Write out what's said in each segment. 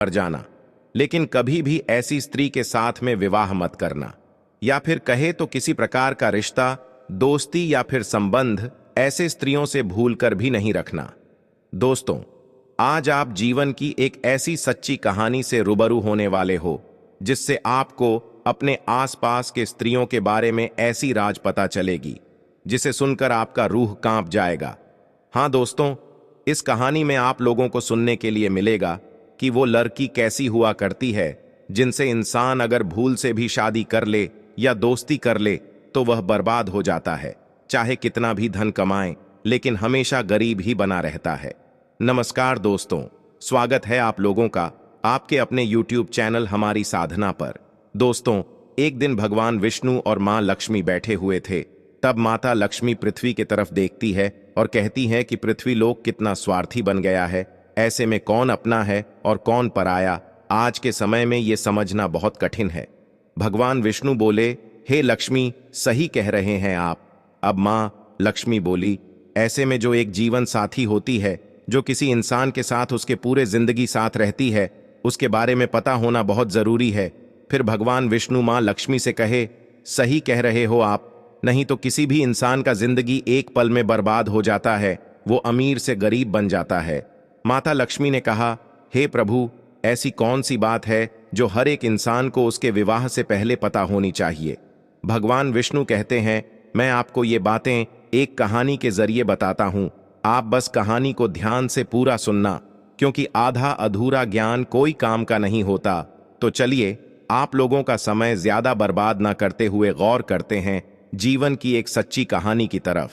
कर जाना, लेकिन कभी भी ऐसी स्त्री के साथ में विवाह मत करना, या फिर कहे तो किसी प्रकार का रिश्ता, दोस्ती या फिर संबंध ऐसे स्त्रियों से भूलकर भी नहीं रखना। दोस्तों, आज आप जीवन की एक ऐसी सच्ची कहानी से रूबरू होने वाले हो जिससे आपको अपने आसपास के स्त्रियों के बारे में ऐसी राज पता चलेगी जिसे सुनकर आपका रूह कांप जाएगा। हाँ दोस्तों, इस कहानी में आप लोगों को सुनने के लिए मिलेगा कि वो लड़की कैसी हुआ करती है जिनसे इंसान अगर भूल से भी शादी कर ले या दोस्ती कर ले तो वह बर्बाद हो जाता है, चाहे कितना भी धन कमाए लेकिन हमेशा गरीब ही बना रहता है। नमस्कार दोस्तों, स्वागत है आप लोगों का आपके अपने YouTube चैनल हमारी साधना पर। दोस्तों, एक दिन भगवान विष्णु और मां लक्ष्मी बैठे हुए थे। तब माता लक्ष्मी पृथ्वी की तरफ देखती है और कहती है कि पृथ्वी लोक कितना स्वार्थी बन गया है, ऐसे में कौन अपना है और कौन पराया, आज के समय में ये समझना बहुत कठिन है। भगवान विष्णु बोले, हे लक्ष्मी, सही कह रहे हैं आप। अब मां लक्ष्मी बोली, ऐसे में जो एक जीवन साथी होती है, जो किसी इंसान के साथ उसके पूरे जिंदगी साथ रहती है, उसके बारे में पता होना बहुत जरूरी है। फिर भगवान विष्णु मां लक्ष्मी से कहे, सही कह रहे हो आप, नहीं तो किसी भी इंसान का जिंदगी एक पल में बर्बाद हो जाता है, वो अमीर से गरीब बन जाता है। माता लक्ष्मी ने कहा, हे प्रभु, ऐसी कौन सी बात है जो हर एक इंसान को उसके विवाह से पहले पता होनी चाहिए। भगवान विष्णु कहते हैं, मैं आपको ये बातें एक कहानी के जरिए बताता हूं, आप बस कहानी को ध्यान से पूरा सुनना, क्योंकि आधा अधूरा ज्ञान कोई काम का नहीं होता। तो चलिए, आप लोगों का समय ज्यादा बर्बाद ना करते हुए गौर करते हैं जीवन की एक सच्ची कहानी की तरफ।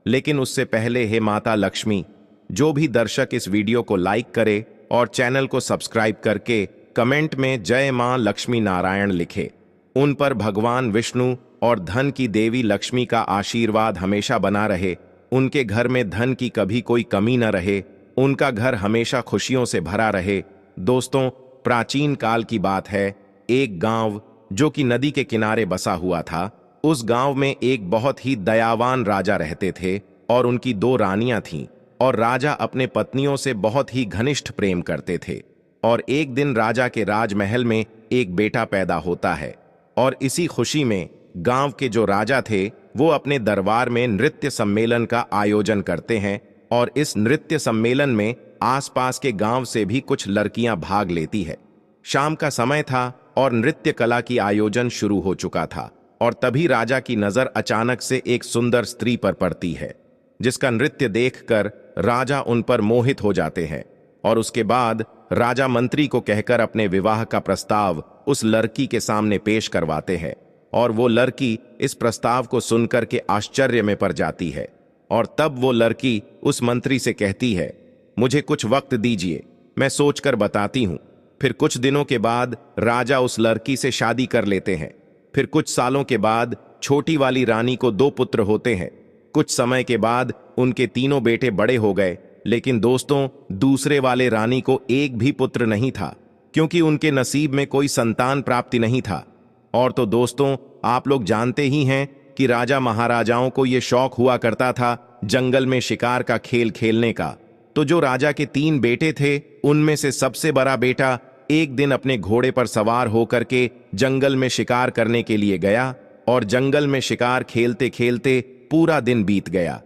लेकिन उससे पहले, हे माता लक्ष्मी, जो भी दर्शक इस वीडियो को लाइक करे और चैनल को सब्सक्राइब करके कमेंट में जय मां लक्ष्मी नारायण लिखे, उन पर भगवान विष्णु और धन की देवी लक्ष्मी का आशीर्वाद हमेशा बना रहे, उनके घर में धन की कभी कोई कमी न रहे, उनका घर हमेशा खुशियों से भरा रहे। दोस्तों, प्राचीन काल की बात है, एक गांव जो कि नदी के किनारे बसा हुआ था। उस गांव में एक बहुत ही दयावान राजा रहते थे और उनकी 2 रानियां थीं, और राजा अपने पत्नियों से बहुत ही घनिष्ठ प्रेम करते थे। और एक दिन राजा के राजमहल में एक बेटा पैदा होता है, और इसी खुशी में गांव के जो राजा थे वो अपने दरबार में नृत्य सम्मेलन का आयोजन करते हैं, और इस नृत्य सम्मेलन में आसपास के गांव से भी कुछ लड़कियां भाग लेती है। शाम का समय था और नृत्य कला की आयोजन शुरू हो चुका था, और तभी राजा की नजर अचानक से एक सुंदर स्त्री पर पड़ती है, जिसका नृत्य देखकर राजा उन पर मोहित हो जाते हैं। और उसके बाद राजा मंत्री को कहकर अपने विवाह का प्रस्ताव उस लड़की के सामने पेश करवाते हैं, और वो लड़की इस प्रस्ताव को सुनकर के आश्चर्य में पड़ जाती है। और तब वो लड़की उस मंत्री से कहती है, मुझे कुछ वक्त दीजिए, मैं सोचकर बताती हूं। फिर कुछ दिनों के बाद राजा उस लड़की से शादी कर लेते हैं। फिर कुछ सालों के बाद छोटी वाली रानी को 2 पुत्र होते हैं। कुछ समय के बाद उनके तीनों बेटे बड़े हो गए, लेकिन दोस्तों, दूसरे वाले रानी को एक भी पुत्र नहीं था, क्योंकि उनके नसीब में कोई संतान प्राप्ति नहीं था। और तो दोस्तों, आप लोग जानते ही हैं कि राजा महाराजाओं को यह शौक हुआ करता था जंगल में शिकार का खेल खेलने का। तो जो राजा के 3 बेटे थे, उनमें से सबसे बड़ा बेटा एक दिन अपने घोड़े पर सवार होकर के जंगल में शिकार करने के लिए गया, और जंगल में शिकार खेलते खेलते पूरा दिन बीत गया,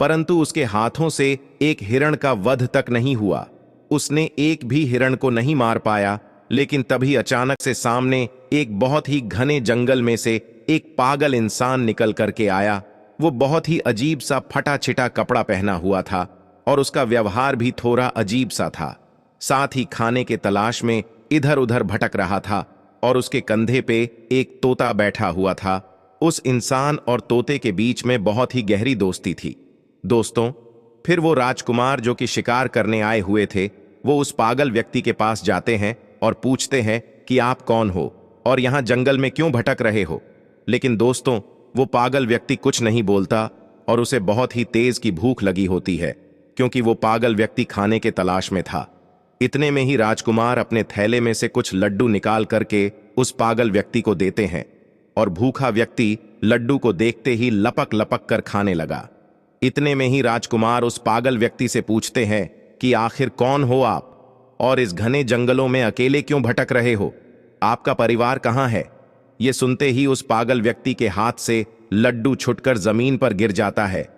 परंतु उसके हाथों से एक हिरण का वध तक नहीं हुआ। उसने एक भी हिरण को नहीं मार पाया। लेकिन तभी अचानक से सामने एक बहुत ही घने जंगल में से एक पागल इंसान निकल करके आया। वो बहुत ही अजीब सा फटा छिटा कपड़ा पहना हुआ था, और उसका व्यवहार भी थोड़ा अजीब सा था। साथ ही खाने के तलाश में इधर उधर भटक रहा था, और उसके कंधे पे एक तोता बैठा हुआ था। उस इंसान और तोते के बीच में बहुत ही गहरी दोस्ती थी। दोस्तों, फिर वो राजकुमार जो कि शिकार करने आए हुए थे, वो उस पागल व्यक्ति के पास जाते हैं और पूछते हैं कि आप कौन हो और यहाँ जंगल में क्यों भटक रहे हो। लेकिन दोस्तों, वो पागल व्यक्ति कुछ नहीं बोलता, और उसे बहुत ही तेज की भूख लगी होती है, क्योंकि वो पागल व्यक्ति खाने के तलाश में था। इतने में ही राजकुमार अपने थैले में से कुछ लड्डू निकाल करके उस पागल व्यक्ति को देते हैं, और भूखा व्यक्ति लड्डू को देखते ही लपक लपक कर खाने लगा। इतने में ही राजकुमार उस पागल व्यक्ति से पूछते हैं कि आखिर कौन हो आप और इस घने जंगलों में अकेले क्यों भटक रहे हो? आपका परिवार कहाँ है? ये सुनते ही उस पागल व्यक्ति के हाथ से लड्डू छुटकर जमीन पर गिर जाता है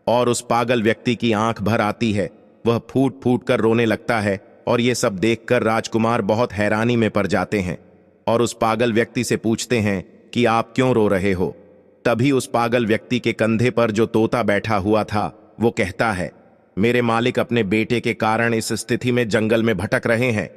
और उस पागल व्यक्ति की आंख भर आती है। वह फूट फूट कर रोने लगता है और ये सब देखकर राजकुमार बहुत हैरानी में पड़ जाते हैं और उस पागल व्यक्ति से पूछते हैं कि आप क्यों रो रहे हो? तभी उस पागल व्यक्ति के कंधे पर जो तोता बैठा हुआ था वो कहता है, मेरे मालिक अपने बेटे के कारण इस स्थिति में जंगल में भटक रहे हैं।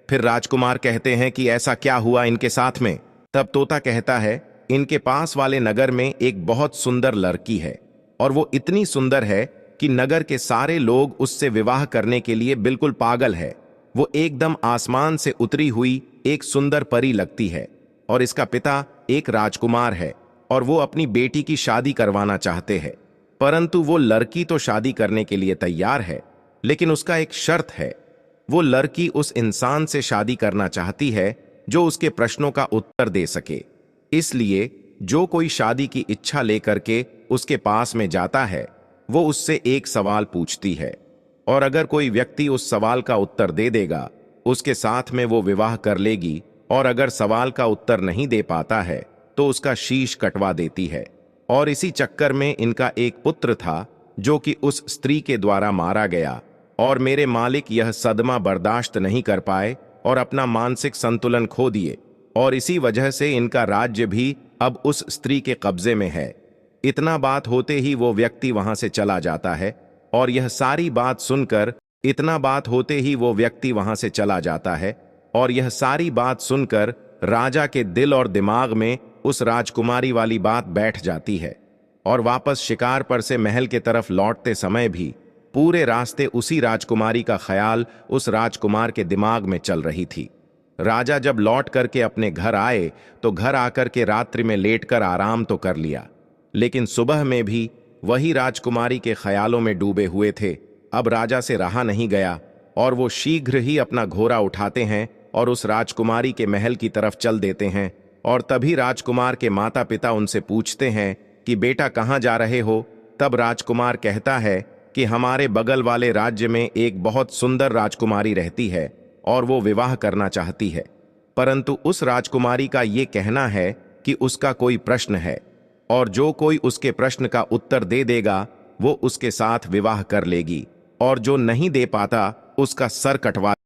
फिर राजकुमार कहते हैं कि ऐसा क्या हुआ इनके साथ में? तब तोता कहता है, इनके पास वाले नगर में एक बहुत सुंदर लड़की है और वो इतनी सुंदर है कि नगर के सारे लोग उससे विवाह करने के लिए बिल्कुल पागल है। वो एकदम आसमान से उतरी हुई एक सुंदर परी लगती है और इसका पिता एक राजकुमार है और वो अपनी बेटी की शादी करवाना चाहते हैं। परंतु वो लड़की तो शादी करने के लिए तैयार है, लेकिन उसका एक शर्त है। वो लड़की उस इंसान से शादी करना चाहती है जो उसके प्रश्नों का उत्तर दे सके। इसलिए जो कोई शादी की इच्छा लेकर के उसके पास में जाता है वो उससे एक सवाल पूछती है और अगर कोई व्यक्ति उस सवाल का उत्तर दे देगा उसके साथ में वो विवाह कर लेगी, और अगर सवाल का उत्तर नहीं दे पाता है तो उसका शीश कटवा देती है। और इसी चक्कर में इनका एक पुत्र था जो कि उस स्त्री के द्वारा मारा गया और मेरे मालिक यह सदमा बर्दाश्त नहीं कर पाए और अपना मानसिक संतुलन खो दिए और इसी वजह से इनका राज्य भी अब उस स्त्री के कब्जे में है। इतना बात होते ही वो व्यक्ति वहां से चला जाता है और यह सारी बात सुनकर राजा के दिल और दिमाग में उस राजकुमारी वाली बात बैठ जाती है और वापस शिकार पर से महल के तरफ लौटते समय भी पूरे रास्ते उसी राजकुमारी का ख्याल उस राजकुमार के दिमाग में चल रही थी। राजा जब लौट करके अपने घर आए तो घर आकर के रात्रि में लेटकर आराम तो कर लिया, लेकिन सुबह में भी वही राजकुमारी के ख्यालों में डूबे हुए थे। अब राजा से रहा नहीं गया और वो शीघ्र ही अपना घोड़ा उठाते हैं और उस राजकुमारी के महल की तरफ चल देते हैं। और तभी राजकुमार के माता पिता उनसे पूछते हैं कि बेटा कहाँ जा रहे हो? तब राजकुमार कहता है कि हमारे बगल वाले राज्य में एक बहुत सुंदर राजकुमारी रहती है और वो विवाह करना चाहती है, परंतु उस राजकुमारी का ये कहना है कि उसका कोई प्रश्न है और जो कोई उसके प्रश्न का उत्तर दे देगा वो उसके साथ विवाह कर लेगी और जो नहीं दे पाता उसका सर कटवा